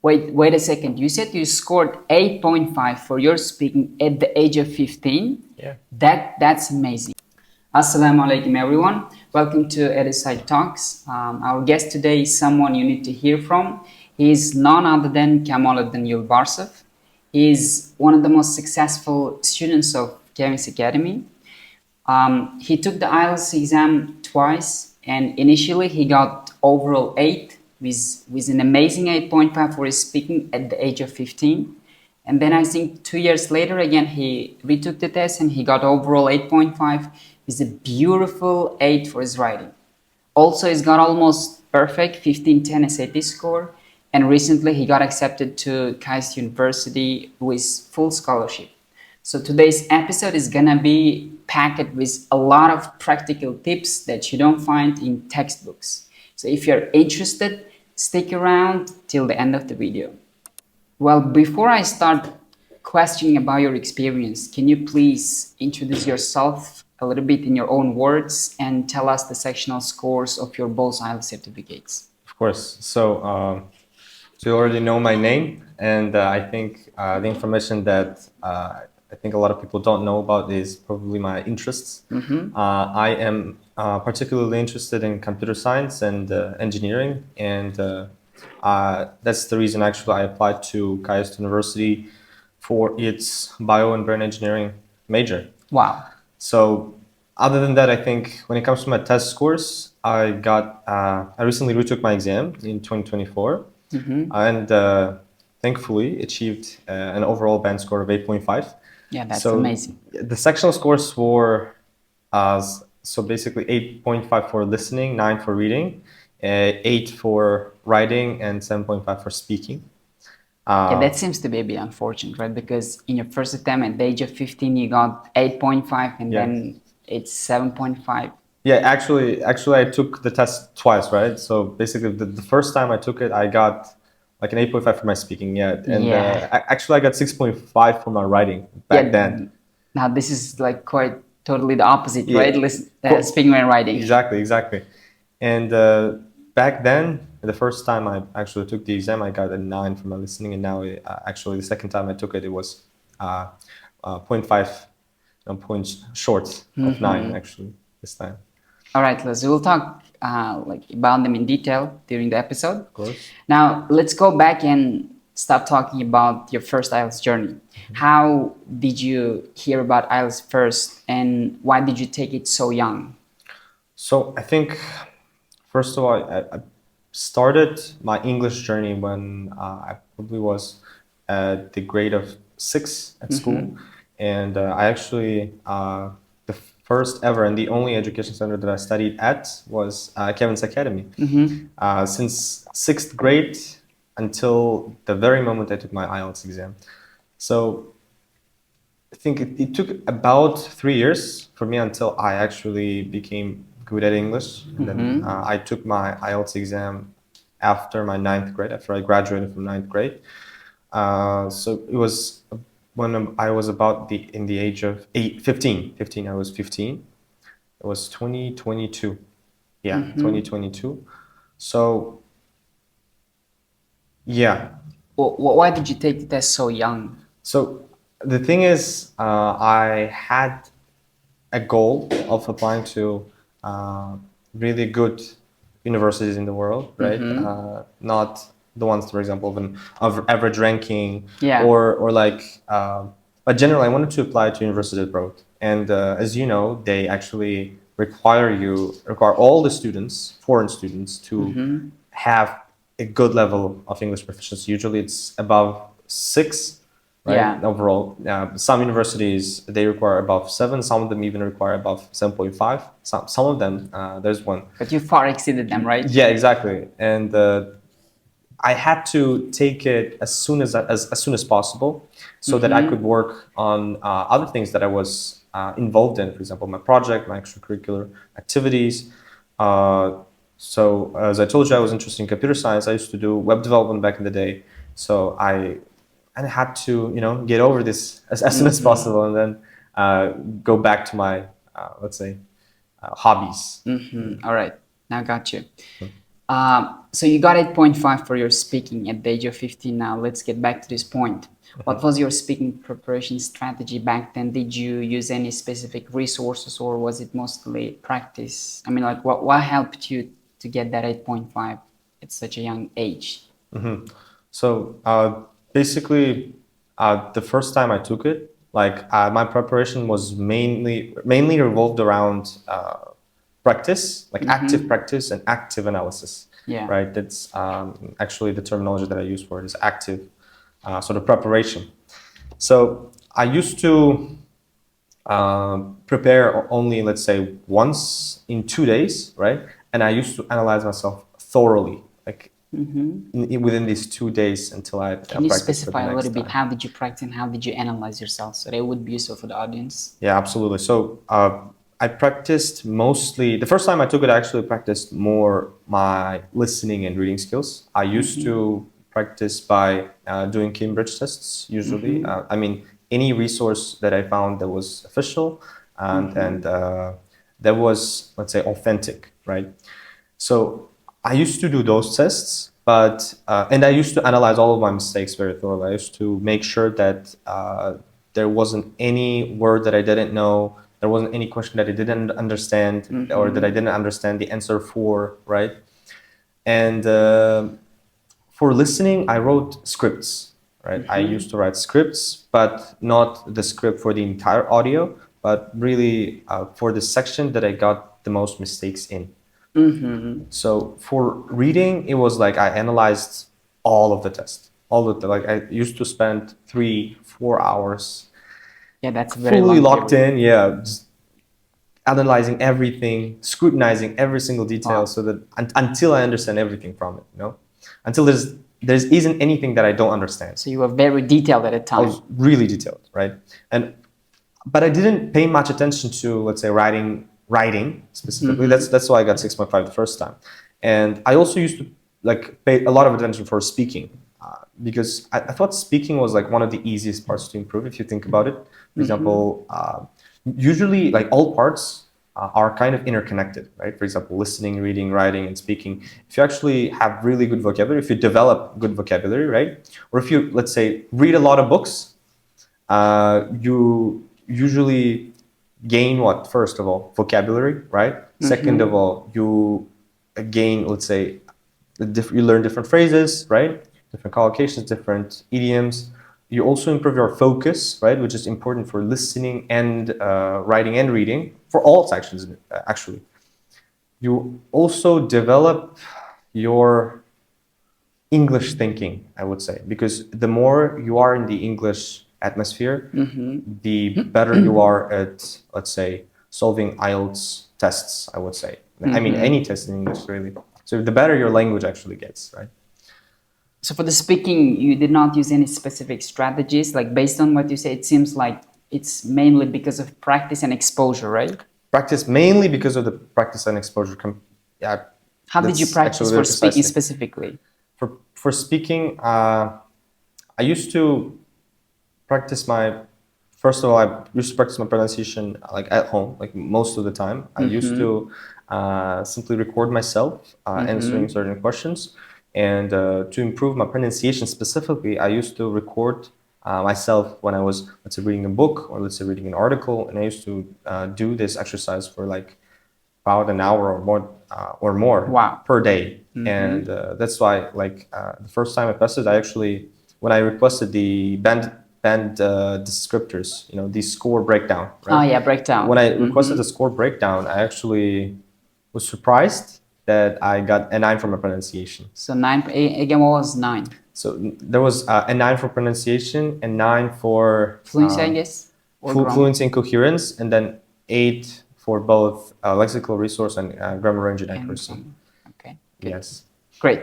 Wait a second. You said you scored 8.5 for your speaking at the age of 15. Yeah. That's amazing. Assalamu alaikum everyone. Welcome to Edu-Side Talks. Our guest today is someone you need to hear from. He is none other than Kamoliddin Yulbarsov. He is one of the most successful students of KAIST Academy. He took the IELTS exam twice, and initially he got overall 8 with an amazing 8.5 for his speaking at the age of 15. And then I think 2 years later again he retook the test and he got overall 8.5 with a beautiful 8 for his writing. Also he's got almost perfect 1510 SAT score, and recently he got accepted to KAIST University with full scholarship. So today's episode is gonna be packed with a lot of practical tips that you don't find in textbooks. So if you're interested, stick around till the end of the video. Well, before I start questioning about your experience, can you please introduce yourself a little bit in your own words and tell us the sectional scores of your both IELTS certificates? Of course. So you already know my name, and I think the information that I think a lot of people don't know about is probably my interests. I am particularly interested in computer science and engineering, and that's the reason actually I applied to KAIST University for its bio and brain engineering major. Wow. So other than that, I think when it comes to my test scores, I recently retook my exam in 2024, and thankfully achieved an overall band score of 8.5. Yeah, that's amazing. The sectional scores were so basically 8.5 for listening, 9 for reading, 8 for writing, and 7.5 for speaking. Yeah, that seems to be a bit unfortunate, right? Because in your first attempt at the age of 15, you got 8.5, and then it's 7.5. Yeah, actually, I took the test twice, right? So basically, the first time I took it, I got like an 8.5 for my speaking, and actually I got 6.5 for my writing back then. Now this is like quite totally the opposite, right? Speaking and writing. Exactly. And back then, the first time I actually took the exam, I got a 9 for my listening, and now actually the second time I took it, it was 0.5 points short of 9 actually this time. All right, Liz, we'll talk about them in detail during the episode. Of course. Now, let's go back and start talking about your first IELTS journey. How did you hear about IELTS first, and why did you take it so young? So I think, first of all, I started my English journey when I probably was at the grade of 6 at school. And I actually, the first ever and the only education center that I studied at was KAIST Academy. Since 6th grade until the very moment I took my IELTS exam. So I think it took about 3 years for me until I actually became good at English. And then I took my IELTS exam after my 9th grade, after I graduated from 9th grade. So it was when I was about in the age of 15, I was 15. It was 2022. Yeah, 2022. So, yeah. Well, why did you take the test so young? So the thing is, I had a goal of applying to really good universities in the world, right? Not the ones, for example, of average ranking, or like, but generally I wanted to apply to university abroad. And as you know, they actually require all the students, foreign students, to have a good level of English proficiency. Usually it's above 6, right? Overall. Some universities, they require above 7, some of them even require above 7.5. Some of them, there's one. But you far exceeded them, right? Yeah, exactly. And I had to take it as soon as possible, so that I could work on other things that I was involved in. For example, my project, my extracurricular activities. So as I told you, I was interested in computer science. I used to do web development back in the day. So I had to, get over this as soon as possible, and then go back to my, let's say, hobbies. All right, now got you. So you got 8.5 for your speaking at the age of 15 now. Let's get back to this point. What was your speaking preparation strategy back then? Did you use any specific resources or was it mostly practice? I mean, like what helped you to get that 8.5 at such a young age? So basically, the first time I took it, like my preparation was mainly revolved around practice, like active practice and active analysis. Yeah. Right. That's actually the terminology that I use for it is active sort of preparation. So I used to prepare only, let's say, once in 2 days, right? And I used to analyze myself thoroughly, like within these 2 days until I Can you practiced for the specify a next little bit? time. How did you practice and how did you analyze yourself? So that would be useful for the audience. Yeah, absolutely. So I practiced mostly, the first time I took it, I actually practiced more my listening and reading skills. I used to practice by doing Cambridge tests, usually. I mean, any resource that I found that was official and that was, let's say, authentic, right? So I used to do those tests, but and I used to analyze all of my mistakes very thoroughly. I used to make sure that there wasn't any word that I didn't know, there wasn't any question that I didn't understand, or that I didn't understand the answer for, right? And for listening, I wrote scripts, right? I used to write scripts, but not the script for the entire audio, but really for the section that I got the most mistakes in. So for reading, it was like I analyzed all of the tests, all of the, like I used to spend 3-4 hours. Yeah, that's a very Fully long locked period. in, yeah, just analyzing everything, scrutinizing every single detail, Wow. so that until I understand everything from it, you know, until there's isn't anything that I don't understand. So you were very detailed at the I time. was really detailed, right? But I didn't pay much attention to, let's say, writing specifically. That's why I got 6.5 the first time. And I also used to like pay a lot of attention for speaking because I thought speaking was like one of the easiest parts to improve if you think about it. For example, usually like all parts are kind of interconnected, right? For example, listening, reading, writing, and speaking. If you actually have really good vocabulary, if you develop good vocabulary, right? Or if you, let's say, read a lot of books, you usually gain what? First of all, vocabulary, right? Second of all, you gain, let's say, you learn different phrases, right? Different collocations, different idioms. You also improve your focus, right? Which is important for listening and writing and reading, for all sections, actually. You also develop your English thinking, I would say, because the more you are in the English atmosphere, the better you are at, let's say, solving IELTS tests, I would say. I mean, any test in English, really. So the better your language actually gets, right? So for the speaking, you did not use any specific strategies? Like based on what you say, it seems like it's mainly because of practice and exposure, right? Practice mainly because of the practice and exposure. Yeah. How did you that's practice actually for very speaking precisely. specifically? For speaking, I used to practice my, first of all, I used to practice my pronunciation like at home, like most of the time. I used to simply record myself answering certain questions. And to improve my pronunciation specifically, I used to record myself when I was, let's say, reading a book or let's say reading an article. And I used to do this exercise for like about an hour or more Wow. per day. And that's why, like, the first time I passed it, I actually, when I requested the band descriptors, you know, the score breakdown, right? Oh yeah, breakdown. When I requested the score breakdown, I actually was surprised that I got a 9 for my pronunciation. So again, what was 9? So there was a 9 for pronunciation and 9 for Fluency, I guess? Or grammar? fluency and coherence, and then 8 for both lexical resource and grammar range and accuracy. Okay. Good. Yes. Great.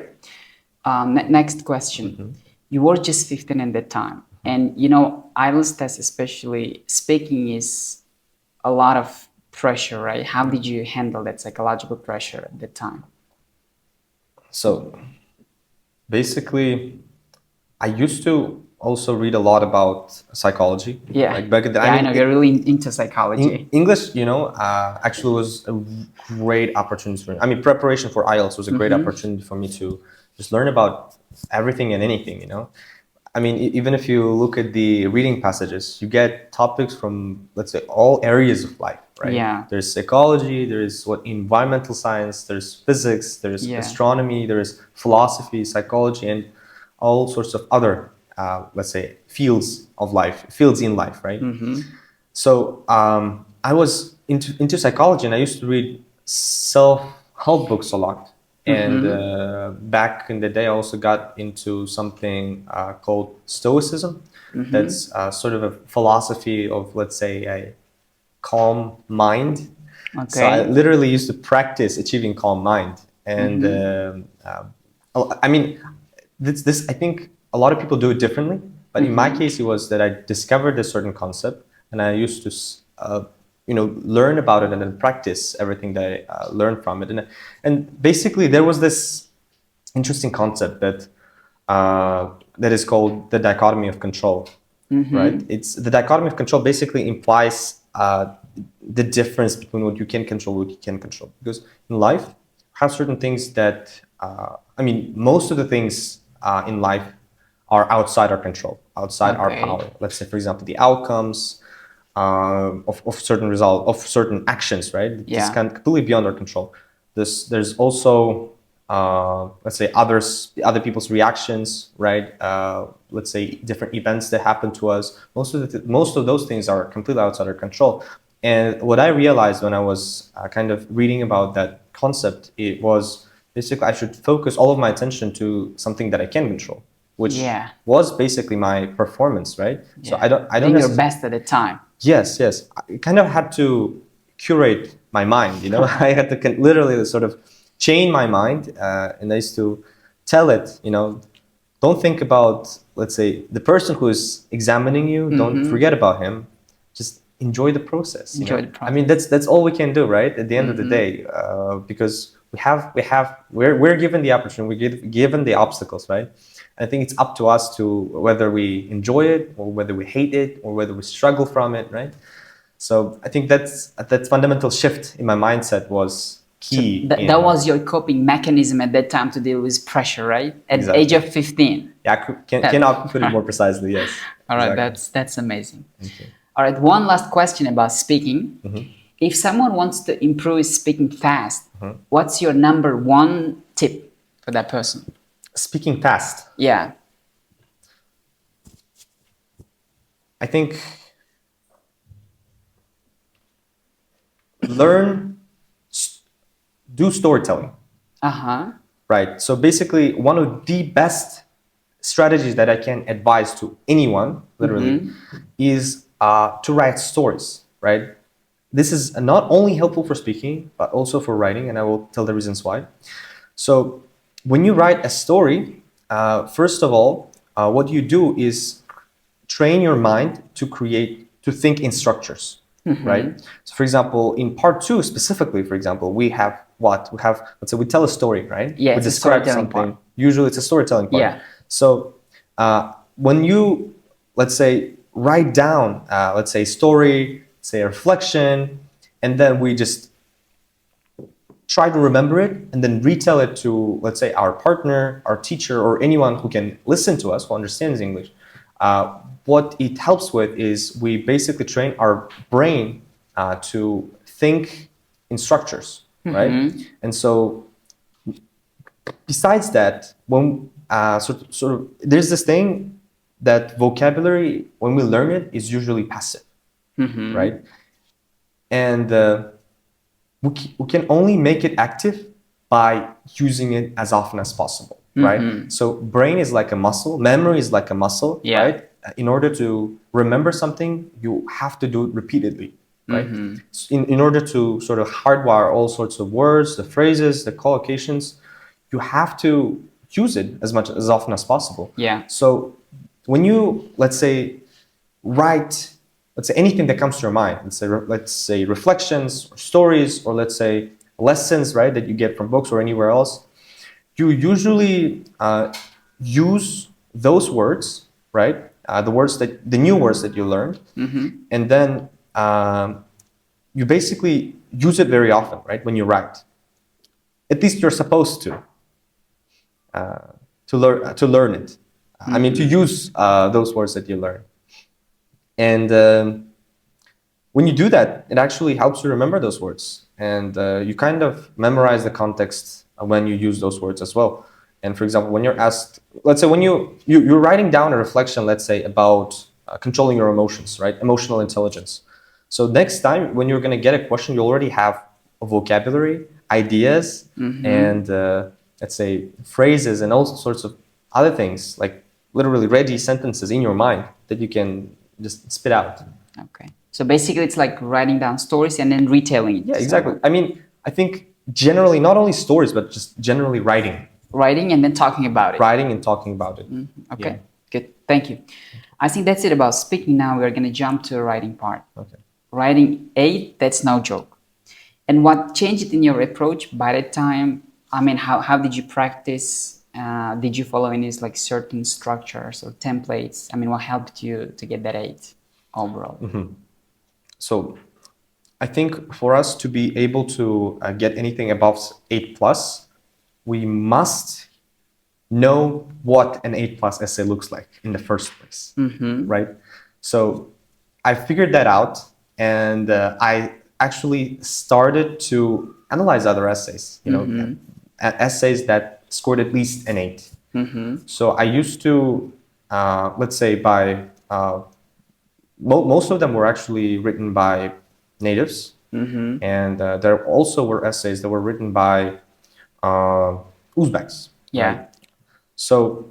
Next question. You were just 15 at that time. And you know, IELTS test, especially speaking, is a lot of pressure, right? How did you handle that psychological pressure at that time? So basically, I used to also read a lot about psychology. Yeah. Like back then, Yeah, I know you're really into psychology. English, actually was a great opportunity for me. I mean, preparation for IELTS was a great opportunity for me to just learn about everything and anything, I mean, even if you look at the reading passages, you get topics from, let's say, all areas of life, right? Yeah. There's psychology, there's environmental science, there's physics, there's astronomy, there's philosophy, psychology, and all sorts of other, let's say, fields in life, right? So I was into psychology, and I used to read self-help books a lot. And back in the day, I also got into something called Stoicism. That's sort of a philosophy of, let's say, a calm mind. Okay. So I literally used to practice achieving calm mind. And I mean, this I think a lot of people do it differently. But in my case, it was that I discovered a certain concept, and I used to learn about it and then practice everything that I learned from it. And basically, there was this interesting concept that is called the dichotomy of control, right? It's the dichotomy of control basically implies the difference between what you can control, what you can't control. Because in life, you have certain things that, most of the things in life are outside our control, outside our power. Let's say, for example, the outcomes, of certain actions, right? It's kind of completely beyond our control. There's also let's say other people's reactions, right? Let's say different events that happen to us. Most of those things are completely outside our control. And what I realized when I was kind of reading about that concept, it was basically I should focus all of my attention to something that I can control, which was basically my performance, right? So I don't doing your best at the time. Yes. I kind of had to curate my mind, I had to literally sort of chain my mind, and I used to tell it, don't think about, let's say, the person who is examining you. Don't forget about him. Just enjoy the process. Enjoy the process. I mean, that's all we can do, right? At the end of the day, because we're given the opportunity, we're given the obstacles, right? I think it's up to us to whether we enjoy it or whether we hate it or whether we struggle from it, right? So I think that fundamental shift in my mindset was key. So that was your coping mechanism at that time to deal with pressure, right? At the age of 15. Yeah, cannot put it more precisely, yes. All right, that's amazing. Okay. All right, one last question about speaking. If someone wants to improve speaking fast, what's your number one tip for that person? Speaking fast. Yeah. I think do storytelling. Right. So basically, one of the best strategies that I can advise to anyone, literally, is to write stories, right? This is not only helpful for speaking, but also for writing, and I will tell the reasons why. So when you write a story, first of all, what you do is train your mind to think in structures, right? So for example, in part 2 specifically, for example, we have, let's say we tell a story, right? Yeah, we describe something. Part. Usually it's a storytelling part. Yeah. So when you, let's say, write down, let's say story, say a reflection, and then we just try to remember it and then retell it to, let's say, our partner, our teacher, or anyone who can listen to us, who understands English. What it helps with is we basically train our brain to think in structures, right? And so besides that, when sort of there's this thing that vocabulary, when we learn it, is usually passive, right? And we can only make it active by using it as often as possible, right? So brain is like a muscle, memory is like a muscle, right? In order to remember something, you have to do it repeatedly, right? In order to sort of hardwire all sorts of words, the phrases, the collocations, you have to use it as often as possible. Yeah. So when you, let's say, write, let's say anything that comes to your mind, let's say reflections or stories, or let's say lessons, right, that you get from books or anywhere else, you usually use those words, right, the new words that you learned, and then you basically use it very often, right? When you write, at least you're supposed to learn it. I mean, to use those words that you learn, and when you do that, it actually helps you remember those words, and you kind of memorize the context when you use those words as well. And for example, when you're asked, let's say when you're writing down a reflection, let's say about controlling your emotions, right? Emotional intelligence. So next time when you're going to get a question, you already have a vocabulary, ideas, and let's say phrases and all sorts of other things, like literally ready sentences in your mind that you can just spit out. Okay. So basically it's like writing down stories and then retelling it. Yeah, exactly. I mean, I think generally, not only stories, but just generally writing. Writing and then talking about it. Writing and talking about it. Okay, Yeah. good. Thank you. I think that's it about speaking. Now we're going to jump to the writing part. Okay. Writing 8, that's no joke. And what changed in your approach by that time? I mean, how did you practice? Did you follow any like certain structures or templates? I mean, what helped you to get that 8 overall? So I think for us to be able to get anything above 8+, we must know what an 8+ essay looks like in the first place, right? So I figured that out, and I actually started to analyze other essays, essays that scored at least an 8. So I used to, let's say most of them were actually written by natives, and there also were essays that were written by Uzbeks. Yeah. Right? So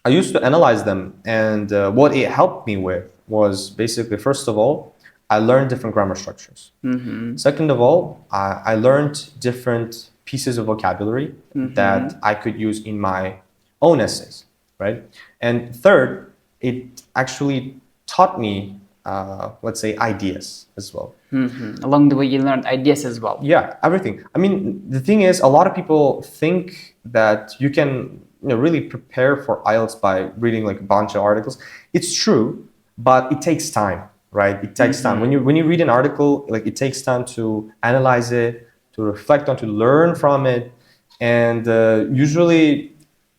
I used to analyze them, and what it helped me with was basically, first of all, I learned different grammar structures. Second of all, I learned different pieces of vocabulary that I could use in my own essays, right? And third, it actually taught me, let's say, ideas as well. Along the way, you learned ideas as well. Yeah, everything. I mean, the thing is, a lot of people think that you can really prepare for IELTS by reading like a bunch of articles. It's true, but it takes time, right? It takes time. When you read an article, like it takes time to analyze it, to reflect on, to learn from it, and usually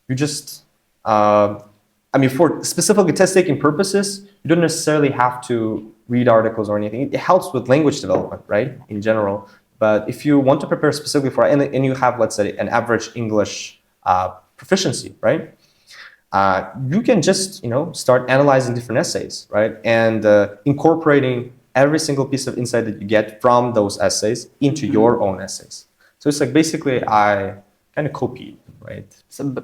you just, I mean, for specifically test-taking purposes, you don't necessarily have to read articles or anything. It helps with language development, right, in general. But if you want to prepare specifically for, and you have, let's say, an average English proficiency, right, you can just, start analyzing different essays, right, and incorporating every single piece of insight that you get from those essays into your own essays. So it's like basically I kind of copied, right? So,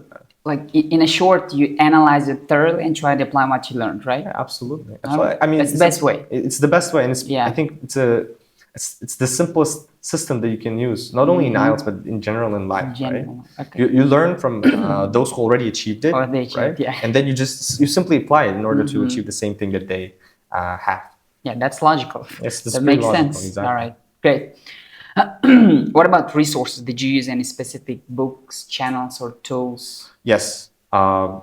like in a short, you analyze it thoroughly and try to apply what you learned, right? Yeah, absolutely. I mean, it's the best way. It's the best way, and I think it's the simplest system that you can use, not only in IELTS but in general in life. Right? Okay. You learn from those who already achieved it, right? Yeah. And then you simply apply it in order to achieve the same thing that they have. Yeah, that's logical. That makes logical, sense. Exactly. All right, great. What about resources? Did you use any specific books, channels, or tools? Yes. I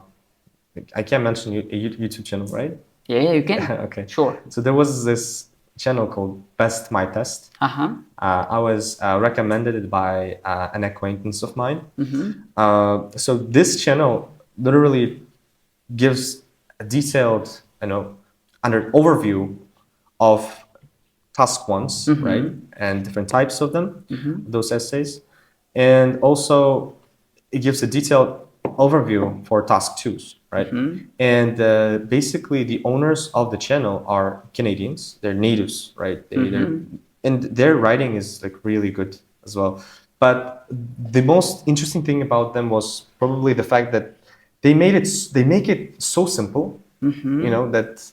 can't mention a YouTube channel, right? Yeah, you can. Okay. Sure. So there was this channel called Best My Test. I was recommended it by an acquaintance of mine. So this channel literally gives a detailed, overview of task ones, right, and different types of them, those essays, and also it gives a detailed overview for task 2s, right? And basically the owners of the channel are Canadians, they're natives, right? And their writing is like really good as well. But the most interesting thing about them was probably the fact that they make it so simple, that,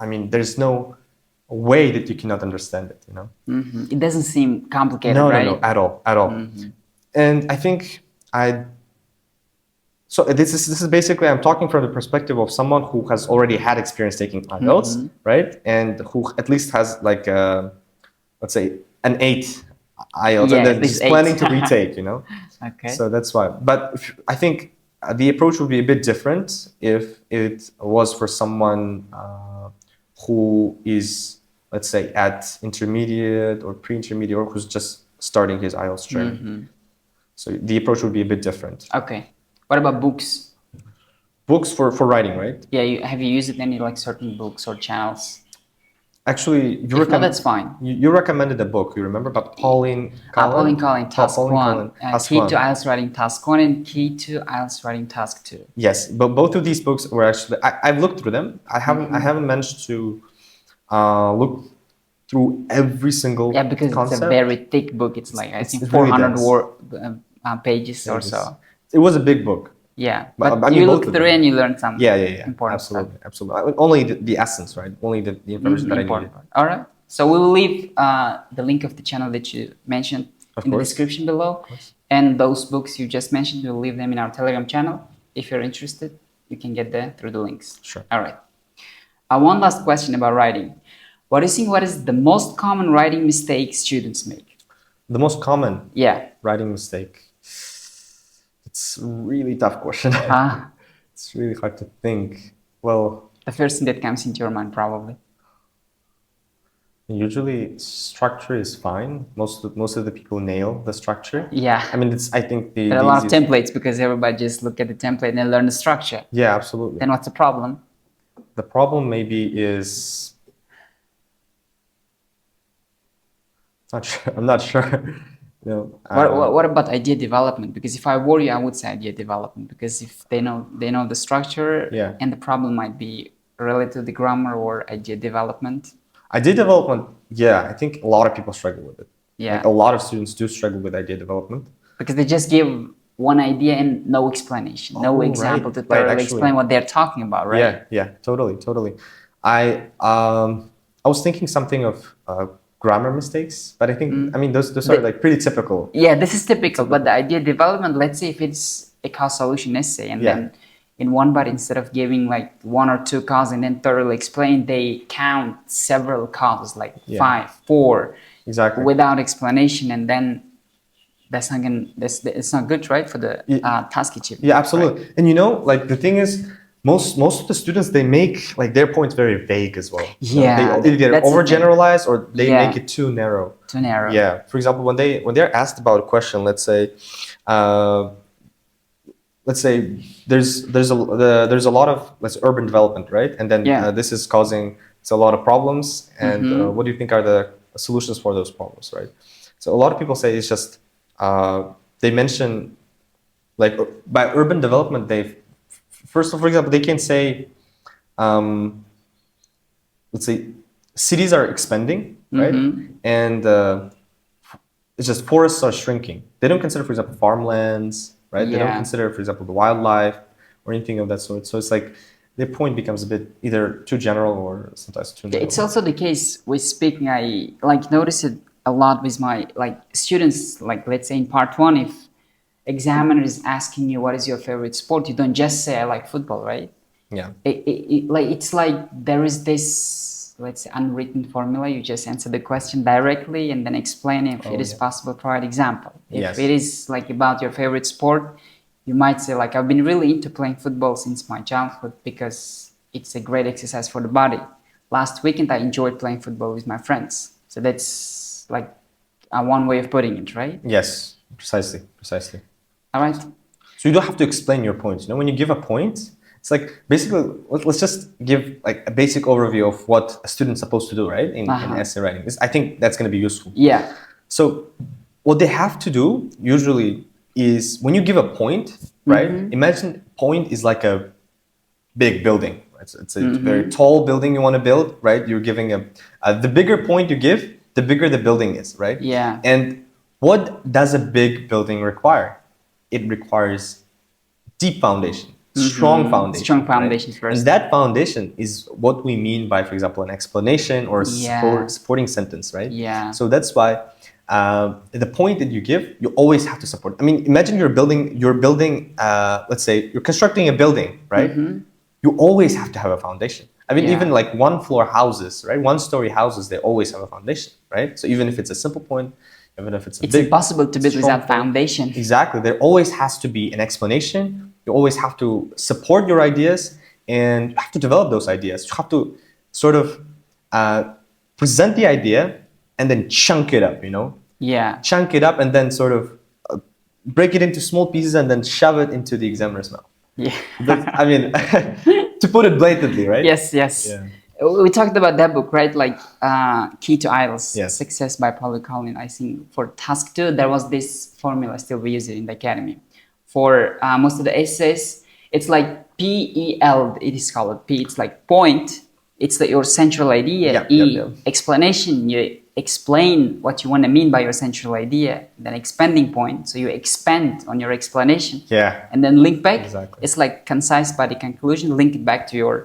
I mean, there's no way that you cannot understand it, It doesn't seem complicated, right? No, at all. And I think so this is basically, I'm talking from the perspective of someone who has already had experience taking IELTS, right? And who at least has like let's say an 8 IELTS, and then is planning to retake, Okay. So that's why. But I think the approach would be a bit different if it was for someone who is, let's say, at intermediate or pre-intermediate, or who's just starting his IELTS journey. So the approach would be a bit different. Okay. What about books? Books for writing, right? Yeah, have you used any like certain books or channels? Actually, If not, that's fine. You recommended a book, you remember, about Pauline Cullen? Pauline Cullen, Task Pauline 1. Cullen, Task Key 1. to IELTS Writing Task 1 and Key to IELTS Writing Task 2. Yes, but both of these books were actually, I've looked through them. I haven't managed to look through every single because concept. it's a very thick book. It's like, I think, it's really 400 dense. pages or so. It was a big book. Yeah, But but I mean, you both look of through them. and you learn some important absolutely, stuff. absolutely. Only the essence, right? Only the information that I needed. All right. So we will leave the link of the channel that you mentioned in the description below. And those books you just mentioned, we'll leave them in our Telegram channel. If you're interested, you can get there through the links. Sure. All right. One last question about writing. What do you think, what is the most common writing mistake students make? The most common Yeah. writing mistake. It's a really tough question. It's really hard to think. Well, the first thing that comes into your mind, probably. Usually, structure is fine. Most of the people nail the structure. Yeah. I mean, I think there are a lot of templates because everybody just look at the template and then learn the structure. Yeah, absolutely. Then what's the problem? The problem maybe is, I'm not sure. No. What about idea development? Because if I were you, I would say idea development, because if they know the structure, and the problem might be related to the grammar or idea development. Idea development, yeah, I think a lot of people struggle with it. Yeah. Like a lot of students do struggle with idea development. Because they just give one idea and no explanation, no example to thoroughly explain what they're talking about, right? Yeah, totally. I was thinking something of grammar mistakes, but I think, I mean, those are like pretty typical. Yeah, this is typical, but the idea development, let's say if it's a cause-solution essay, and then in one body, instead of giving like 1 or 2 causes and then thoroughly explain, they count several causes, like 5, 4, exactly, without explanation, and then that's not gonna, it's not good, right, for the task achievement. Yeah, absolutely. Right? And you know, like the thing is, most of the students, they make like their points very vague as well. Yeah, they either overgeneralize or they make it too narrow. Too narrow. Yeah. For example, when they're asked about a question, let's say there's a lot of urban development, right? And then this is causing a lot of problems. And what do you think are the solutions for those problems, right? So a lot of people say it's just they mention like by urban development First, for example, they can say, let's say, cities are expanding, right? And it's just forests are shrinking. They don't consider, for example, farmlands, right? They don't consider, for example, the wildlife or anything of that sort. So it's like their point becomes a bit either too general or sometimes too narrow. It's also the case with speaking. I like notice it a lot with my students. Like let's say in part 1, if examiner is asking you what is your favorite sport, you don't just say I like football, right? Yeah. It's like there is this, let's say, unwritten formula. You just answer the question directly and then explain if it is possible to provide example. If it is like about your favorite sport, you might say like I've been really into playing football since my childhood because it's a great exercise for the body. Last weekend I enjoyed playing football with my friends. So that's like one way of putting it, right? Yes, precisely. All right. So you don't have to explain your points. You know, when you give a point, it's like basically let's just give like a basic overview of what a student's supposed to do, right? In essay writing. I think that's going to be useful. Yeah. So what they have to do usually is when you give a point, right? Imagine point is like a big building. It's a very tall building you want to build, right? You're giving the bigger point you give, the bigger the building is, right? Yeah. And what does a big building require? It requires deep foundation, strong foundation. Strong foundation first. And that foundation is what we mean by, for example, an explanation or a supporting sentence, right? Yeah. So that's why the point that you give, you always have to support. I mean, imagine you're building, let's say you're constructing a building, right? You always have to have a foundation. I mean, even like 1-floor houses, right? 1-story houses, they always have a foundation, right? So even if it's a simple point, even if it's impossible to build without foundation. Exactly. There always has to be an explanation You always have to support your ideas, and you have to develop those ideas. You have to sort of present the idea and then chunk it up, Yeah. chunk it up and then sort of break it into small pieces and then shove it into the examiner's mouth. Yeah. I mean, to put it blatantly, right? Yes, yes. Yeah. We talked about that book, right? Like Key to IELTS, Yes. Success by Paulo Coelho. I think for task 2, there was this formula, still we use it in the academy. For most of the essays, it's like PEL, it is called. P, it's like point, it's your central idea. Yep, E, yep. explanation, you explain what you want to mean by your central idea. Then expanding point, so you expand on your explanation. Yeah. And then link back, Exactly. it's like concise body conclusion, link it back to your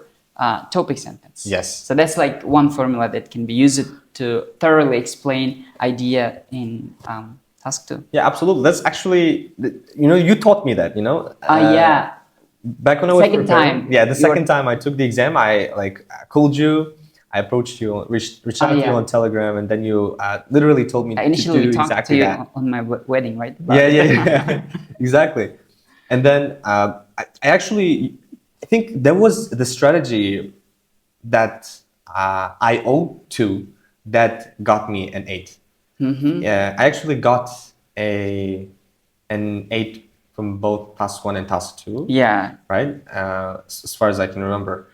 topic sentence. Yes. So that's like one formula that can be used to thoroughly explain idea in task 2. Yeah, absolutely. That's actually, you taught me that, Yeah. Back when I was Second preparing, time. yeah, the second time I took the exam, I called you, I approached you, reached out to you yeah. on Telegram, and then you literally told me to Initially do talked exactly to you that. on my wedding, right? Yeah, exactly. And then I think there was the strategy that I owed to that got me an 8. Yeah, I actually got an 8 from both task 1 and task 2. Yeah. Right? As far as I can remember.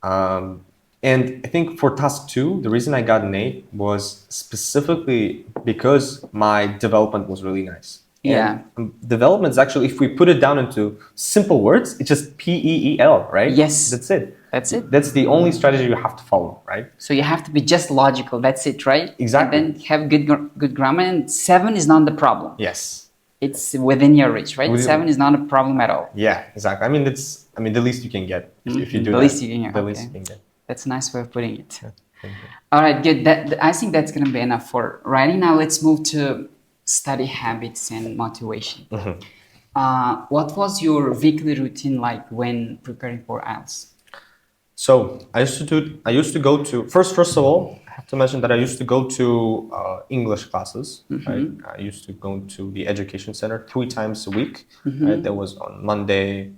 And I think for task 2, the reason I got an 8 was specifically because my development was really nice. Yeah. And development is actually, if we put it down into simple words, it's just PEEL, right? Yes. That's it. That's it. That's the only strategy you have to follow, right? So you have to be just logical. That's it, right? Exactly. And then have good grammar. And 7 is not the problem. Yes. It's within your reach, right? 7 is not a problem at all. Yeah, exactly. I mean, the least you can get if you do The that. least you can get. The Okay. least you can get. That's a nice way of putting it. Yeah, thank you. All right, good. I think that's going to be enough for writing. Now let's move to study habits and motivation. What was your weekly routine like when preparing for IELTS? So I used to go to first of all, I have to mention that I used to go to English classes. Right? I used to go to the education center 3 times a week. Right? That was on Monday,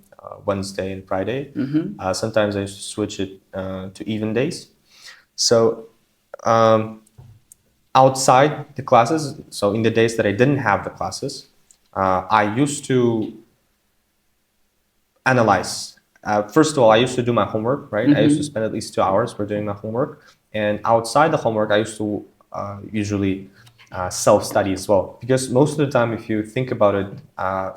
Wednesday, and Friday. Sometimes I used to switch it to even days. So outside the classes, so in the days that I didn't have the classes, I used to analyze. First of all, I used to do my homework, right? I used to spend at least 2 hours for doing my homework. And outside the homework, I used to usually self-study as well. Because most of the time, if you think about it,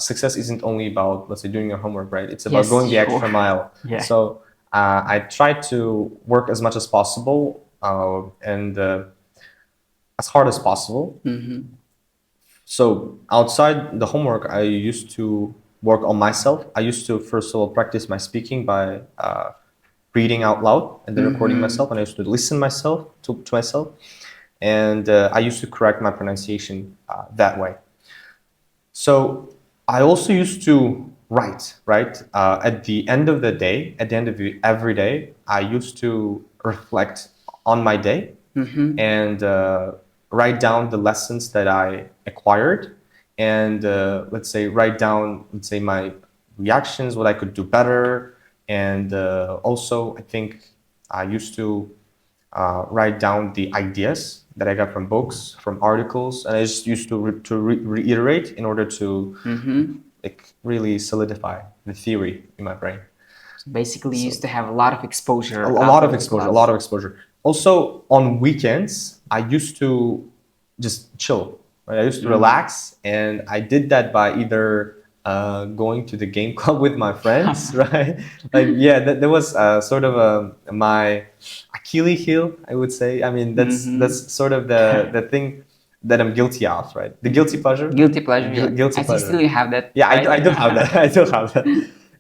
success isn't only about, let's say, doing your homework, right? It's about going the extra mile. Yeah. So I tried to work as much as possible and as hard as possible. So outside the homework, I used to work on myself. I used to, first of all, practice my speaking by reading out loud and then recording myself. And I used to listen myself to myself. And I used to correct my pronunciation that way. So I also used to write, right? At the end of the day, at the end of every day, I used to reflect on my day and write down the lessons that I acquired and let's say write down, my reactions, what I could do better. And also, I think I used to write down the ideas that I got from books, from articles, and I just used to reiterate in order to really solidify the theory in my brain. So basically, you used to have a lot of exposure. A lot of exposure. Also, on weekends, I used to just chill. Right? I used to relax, and I did that by either going to the game club with my friends, right? That was sort of my Achilles heel, I would say. I mean, that's sort of the thing that I'm guilty of, right? The guilty pleasure. Guilty pleasure. Guilty pleasure. I still have that. Yeah, right? I do have that. I do have that.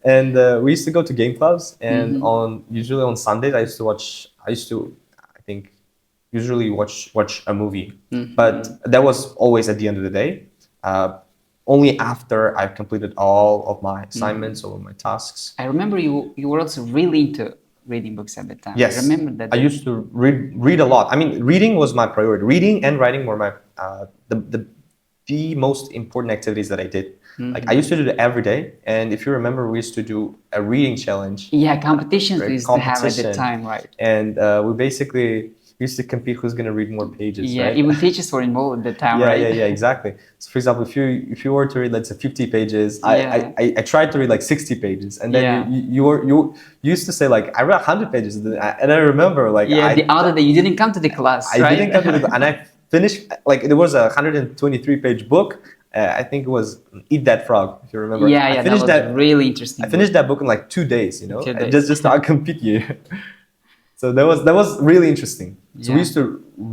And we used to go to game clubs, and usually on Sundays, I think usually watch a movie, but that was always at the end of the day. Only after I've completed all of my assignments or my tasks. I remember you were also really into reading books at the time. Yes, I remember that. I used to read a lot. I mean, reading was my priority. Reading and writing were my the the most important activities that I did. Like I used to do it every day, and if you remember, we used to do a reading challenge. Yeah, competitions right? we used to have at the Competition. time, right? And we basically used to compete who's going to read more pages, Yeah, right? even teachers were involved at the time, yeah, right? yeah, exactly. So, for example, if you were to read, let's say, 50 pages, Yeah. I tried to read like 60 pages, and then Yeah. you used to say like I read 100 pages, and I remember like Yeah, the other day you didn't come to the class, I right? didn't come to the and I finished like there was a 123-page book. I think it was Eat That Frog, if you remember. Yeah, I yeah, that finished was really interesting. I finished that book in like 2 days, you know, 2 days. just to outcompete you. So that was really interesting. So we Yeah. used to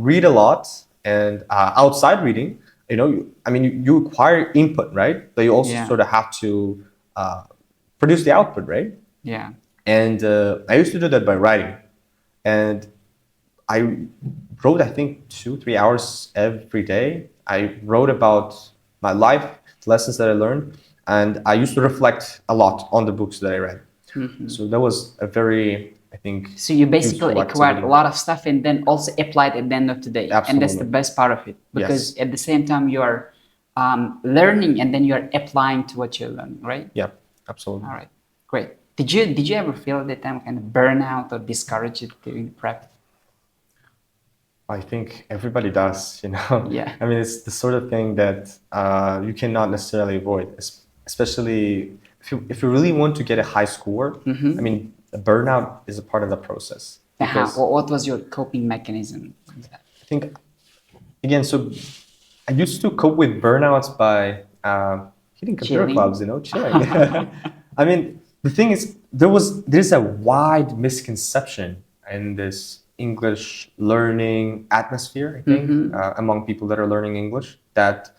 read a lot, and outside reading, you know, you acquire input, right? But you also Yeah. sort of have to produce the output, right? Yeah. And I used to do that by writing, and I wrote, I think, 2-3 hours every day. I wrote about my life, the lessons that I learned, and I used to reflect a lot on the books that I read. So that was a very, I think, So you basically useful acquired activity. a lot of stuff and then also applied at the end of the day. And that's the Absolutely. best part of it. Because Yes. at the same time you are learning and then you are applying to what you learn, right? Yeah, absolutely. All right, great. Did you ever feel at that time kind of burnout or discouraged during the prep? I think everybody does, you know. Yeah. I mean, it's the sort of thing that you cannot necessarily avoid, especially if you really want to get a high score. I mean, a burnout is a part of the process. Because What was your coping mechanism? I think, again, so I used to cope with burnouts by hitting computer Chilling. clubs, you know, chilling. I mean, the thing is, there's a wide misconception in this English learning atmosphere, I think, among people that are learning English, that,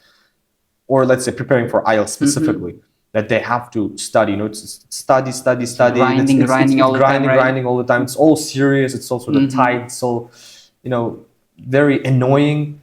or let's say preparing for IELTS specifically, that they have to study, you know, it's study. Grinding, grinding all the time, right? grinding all the time. It's all serious. It's all sort of tight. It's all, you know, very annoying.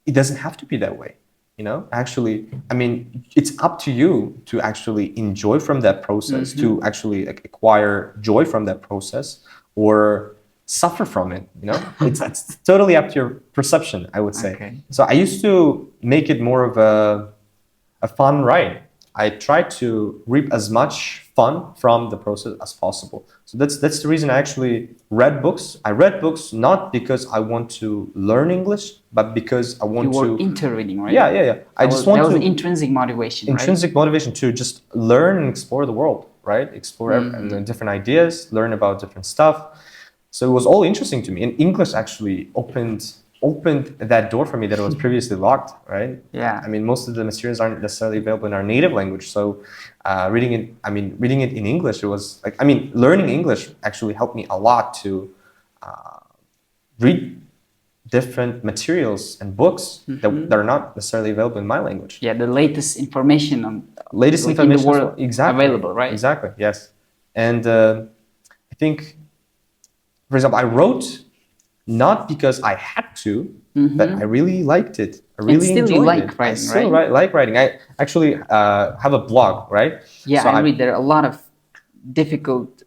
It doesn't have to be that way, you know. Actually, I mean, it's up to you to actually enjoy from that process, to actually acquire joy from that process, or suffer from it, you know. It's totally up to your perception, I would say. Okay. So I used to make it more of a fun ride. I try to reap as much fun from the process as possible. So that's the reason I actually read books. I read books not because I want to learn English, but because I want You were to. into reading, right? Yeah. I just want that was to. intrinsic motivation, Intrinsic motivation to just learn and explore the world, right? Explore and different ideas, learn about different stuff. So it was all interesting to me. And English actually opened that door for me that was previously locked, right? Yeah. I mean, most of the materials aren't necessarily available in our native language. So reading it in English, it was like, learning English actually helped me a lot to read different materials and books that are not necessarily available in my language. Yeah, the latest information on information in the world exactly available, right? Exactly, yes. And I think, for example, I wrote not because I had to, but I really liked it. I really still enjoyed you like it. writing, I still right? like writing. I actually have a blog, right? Yeah, So I read there are a lot of difficult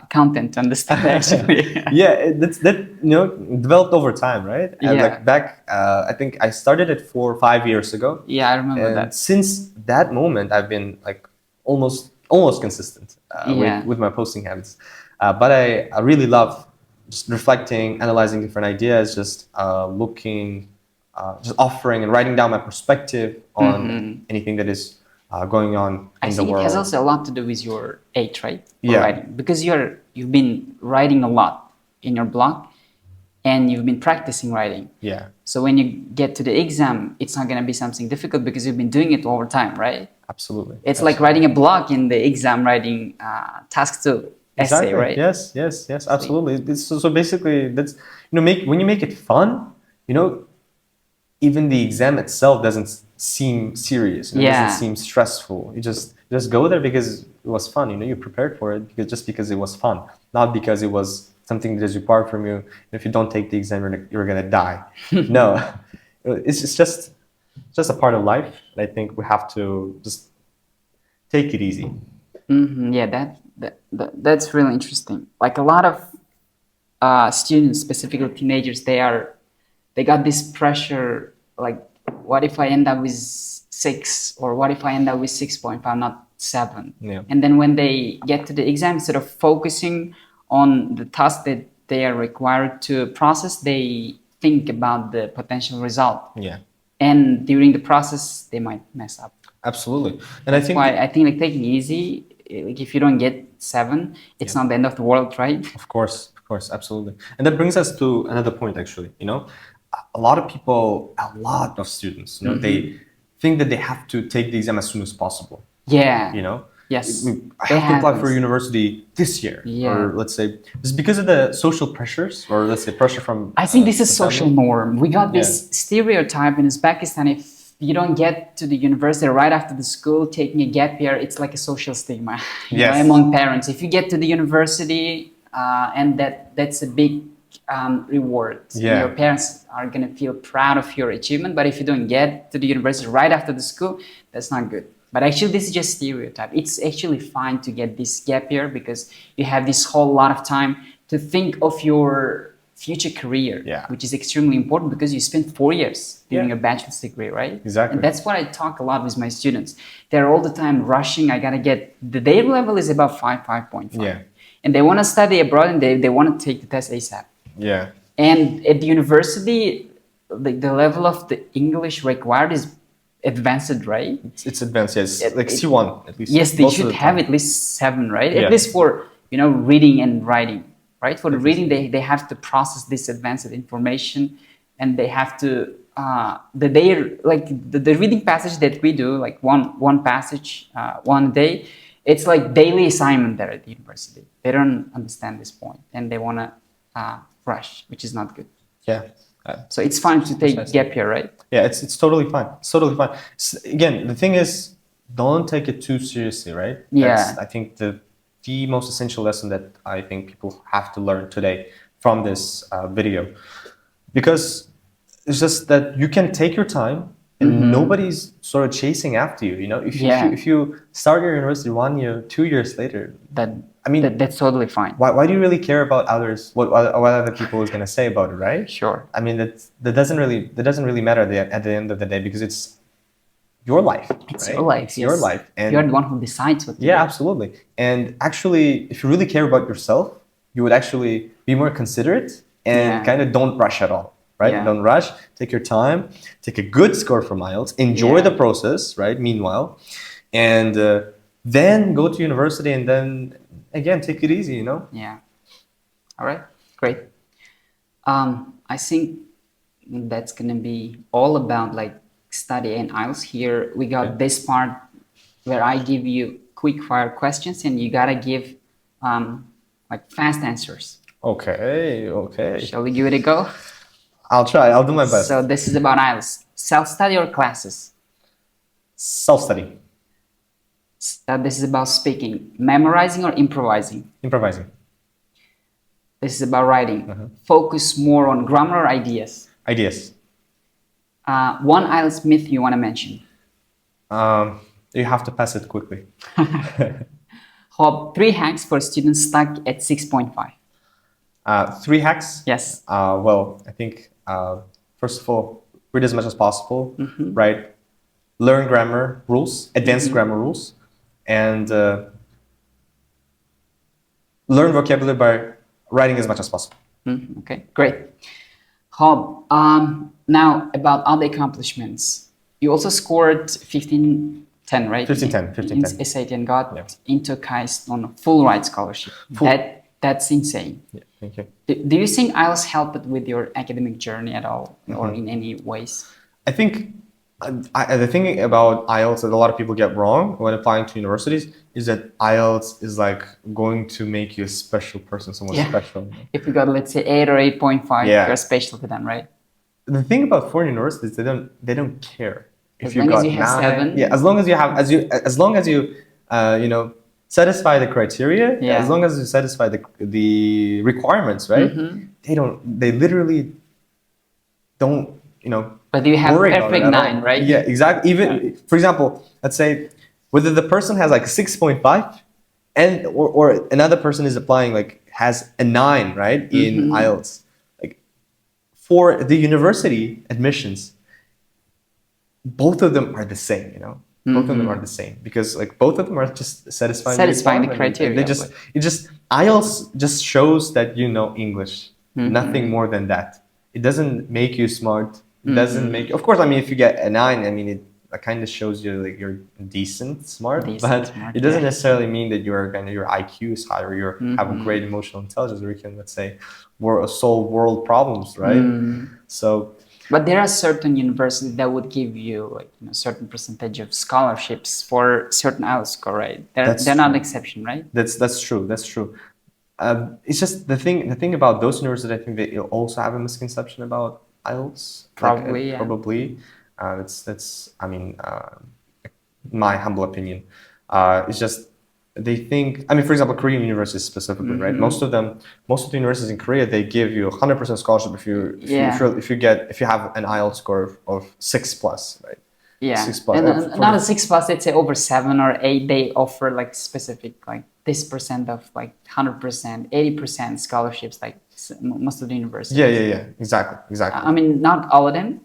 content to understand actually. Yeah, developed over time, right? And Yeah. like back, I think I started it 4 or 5 years ago. Yeah, I remember And that. since that moment, I've been like almost consistent with my posting habits. But I really love just reflecting, analyzing different ideas, just looking, just offering and writing down my perspective on anything that is going on I in the think it world. has also a lot to do with your age, right? For Yeah. writing. Because you've been writing a lot in your blog and you've been practicing writing. Yeah. So when you get to the exam, it's not going to be something difficult because you've been doing it over time, right? Absolutely. It's like writing a blog in the exam, writing task 2 essay, Exactly. right? Yes, absolutely. So basically, that's, when you make it fun, even the exam itself doesn't seem serious. It doesn't seem stressful. You just go there because it was fun. You prepared for it because it was fun, not because it was something that is required from you. If you don't take the exam, you're gonna die. No, it's just a part of life. I think we have to just take it easy. Yeah, that's really interesting. Like a lot of students, specifically teenagers, they got this pressure. Like what if I end up with 6, or what if I end up with 6.5, not 7? Yeah. And then when they get to the exam, instead of focusing on the task that they are required to process, they think about the potential result. Yeah. And during the process, they might mess up. Absolutely. And I think Why I think like taking it easy, like if you don't get 7, it's not the end of the world, right? Of course, absolutely. And that brings us to another point, actually. You know, a lot of people, a lot of students, you know, they think that they have to take the exam as soon as possible. Yeah. You know, Yes. I have to apply for a university this year, or let's say it's because of the social pressures, or let's say pressure from. I think this is the social family. norm. We got this stereotype in Uzbekistan. If you don't get to the university right after the school, taking a gap year, it's like a social stigma you know, among parents. If you get to the university, and that's a big reward. Your parents are gonna feel proud of your achievement. But if you don't get to the university right after the school, that's not good. But actually, this is just stereotype. It's actually fine to get this gap year because you have this whole lot of time to think of your future career, which is extremely important because you spent 4 years doing a bachelor's degree, right? Exactly. And that's what I talk a lot with my students. They're all the time rushing. I gotta get the data level is about 5.5. Yeah. And they want to study abroad and they want to take the test ASAP. Yeah. And at the university, the level of the English required is advanced, right? It's advanced, yes. Like C1 at least. Yes, they should have at least 7, right? At least for, you know, reading and writing, right? For the reading, they have to process this advanced information, and they have to the reading passage that we do, like one passage one day. It's like daily assignment there at the university. They don't understand this point, and they want to rush, which is not good. Yeah. So it's fine to take gap year, right? Yeah, it's totally fine. It's totally fine. Again, the thing is, don't take it too seriously, right? That's, I think the most essential lesson that I think people have to learn today from this video, because it's just that you can take your time, and nobody's sort of chasing after you. You know, if you start your university 1 year, 2 years later, that's totally fine. Why do you really care about others? What other people is gonna say about it, right? Sure. I mean, that doesn't really matter at the end of the day, because it's your life. It's your life. It's your life, and you're the one who decides what to do. Absolutely. And actually, if you really care about yourself, you would actually be more considerate and kind of don't rush at all. Right? Don't rush. Take your time. Take a good score from IELTS. Enjoy the process. Right? Meanwhile, and then go to university, and then again take it easy. You know. Yeah. All right. Great. I think that's gonna be all about like study and IELTS. Here we got this part where I give you quick fire questions, and you gotta give like fast answers. Okay. Shall we give it a go? I'll try. I'll do my best. So this is about IELTS. Self-study or classes? Self-study. This is about speaking. Memorizing or improvising? Improvising. This is about writing. Focus more on grammar or ideas? Ideas. One IELTS myth you want to mention? You have to pass it quickly. 3 hacks for students stuck at 6.5. 3 hacks? Yes. Well, I think first of all, read as much as possible, right? Learn grammar rules, advanced grammar rules, and learn vocabulary by writing as much as possible. Okay, great. Hob, now about other accomplishments. You also scored 1510, right? 1510. In SAT and got into KAIST on a full ride scholarship. That's insane. Yeah, thank you. Do you think IELTS helped with your academic journey at all, or in any ways? I think the thing about IELTS that a lot of people get wrong when applying to universities is that IELTS is like going to make you a special person, someone special. If you got, let's say, 8 or 8.5, you're special to them, right? The thing about foreign universities, they don't care if you got 9. Have 7. As long as you you know, satisfy the criteria, as long as you satisfy the requirements, right? They literally don't, you know. But you have perfect 9, right? Yeah, exactly. Even for example, let's say whether the person has like 6.5 and or another person is applying like has a 9, right, in IELTS. Like for the university admissions, both of them are the same, you know. Both of them are the same because like both of them are just satisfying the criteria. They just IELTS just shows that you know English, nothing more than that. It doesn't make you smart. It doesn't make. Of course, I mean, if you get a 9, I mean, it kind of shows you like you're decent smart, but it doesn't necessarily mean that your IQ is high or you have a great emotional intelligence or you can, let's say, solve world problems, right? So. But there are certain universities that would give you like a certain percentage of scholarships for certain IELTS score, right? They're not an exception, right? That's true. That's true. It's just the thing about those universities. I think they also have a misconception about IELTS. Probably, like, probably. That's I mean, my humble opinion. It's just they think. I mean, for example, Korean universities specifically, right? Most of the universities in Korea, they give you 100% scholarship if you have an IELTS score of 6+, right? Yeah, 6+. And not a 6+, let's say over 7 or 8. They offer like specific like this percent of like 100%, 80% scholarships, like most of the universities. Yeah. Exactly. I mean, not all of them,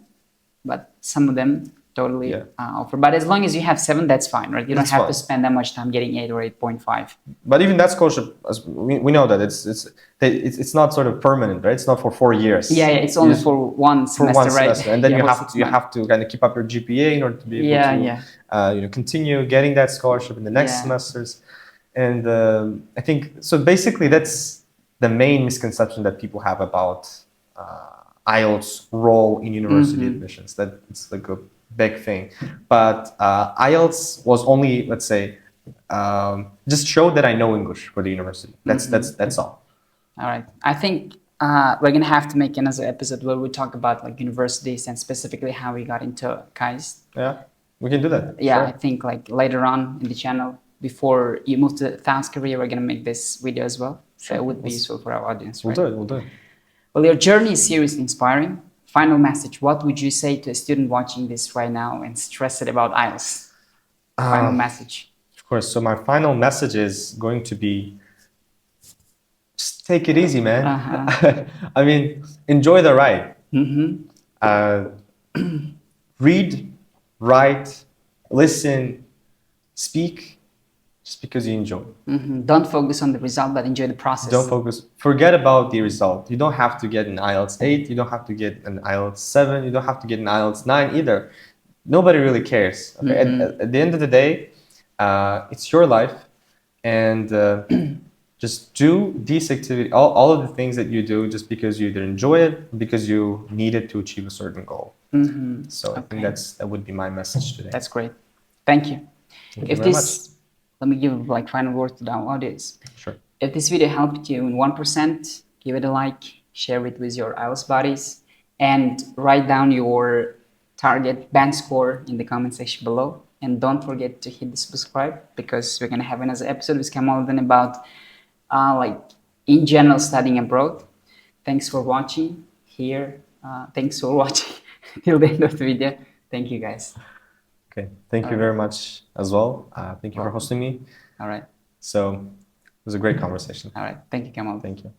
but some of them totally offer. But as long as you have 7, that's fine, right? You don't have to spend that much time getting 8 or 8.5. But even that scholarship, as we know that it's not sort of permanent, right? It's not for 4 years. Yeah, it's only for one semester, right? And then you have to kind of keep up your GPA in order to be able to continue getting that scholarship in the next semesters. And I think so. Basically, that's the main misconception that people have about IELTS role in university admissions. That it's like a big thing, but IELTS was only, let's say, just showed that I know English for the university. That's all. All right. I think we're gonna have to make another episode where we talk about like universities and specifically how we got into KAIST. Yeah, we can do that. Yeah, sure. I think like later on in the channel, before you move to South Korea, we're gonna make this video as well. So it would be useful for our audience. We'll do it. Well, your journey is seriously inspiring. Final message, what would you say to a student watching this right now and stressed about IELTS? Final message. Of course. So my final message is going to be, just take it easy, man. I mean, enjoy the ride. Read, write, listen, speak, just because you enjoy. Don't focus on the result, but enjoy the process. Forget about the result. You don't have to get an IELTS 8. You don't have to get an IELTS 7. You don't have to get an IELTS 9 either. Nobody really cares. Okay? At the end of the day, it's your life. And just do these activities, all of the things that you do just because you either enjoy it, because you need it to achieve a certain goal. So I think that would be my message today. That's great. Thank you. Thank you very much. Let me give like final words to the audience. Sure. If this video helped you in 1%, give it a like, share it with your IELTS buddies, and write down your target band score in the comment section below. And don't forget to hit the subscribe because we're gonna have another episode with Kamoliddin about like in general studying abroad. Thanks for watching here. Thanks for watching till the end of the video. Thank you guys. Okay, thank you very much as well. Thank you for hosting me. All right. So it was a great conversation. All right. Thank you, Kamal. Thank you.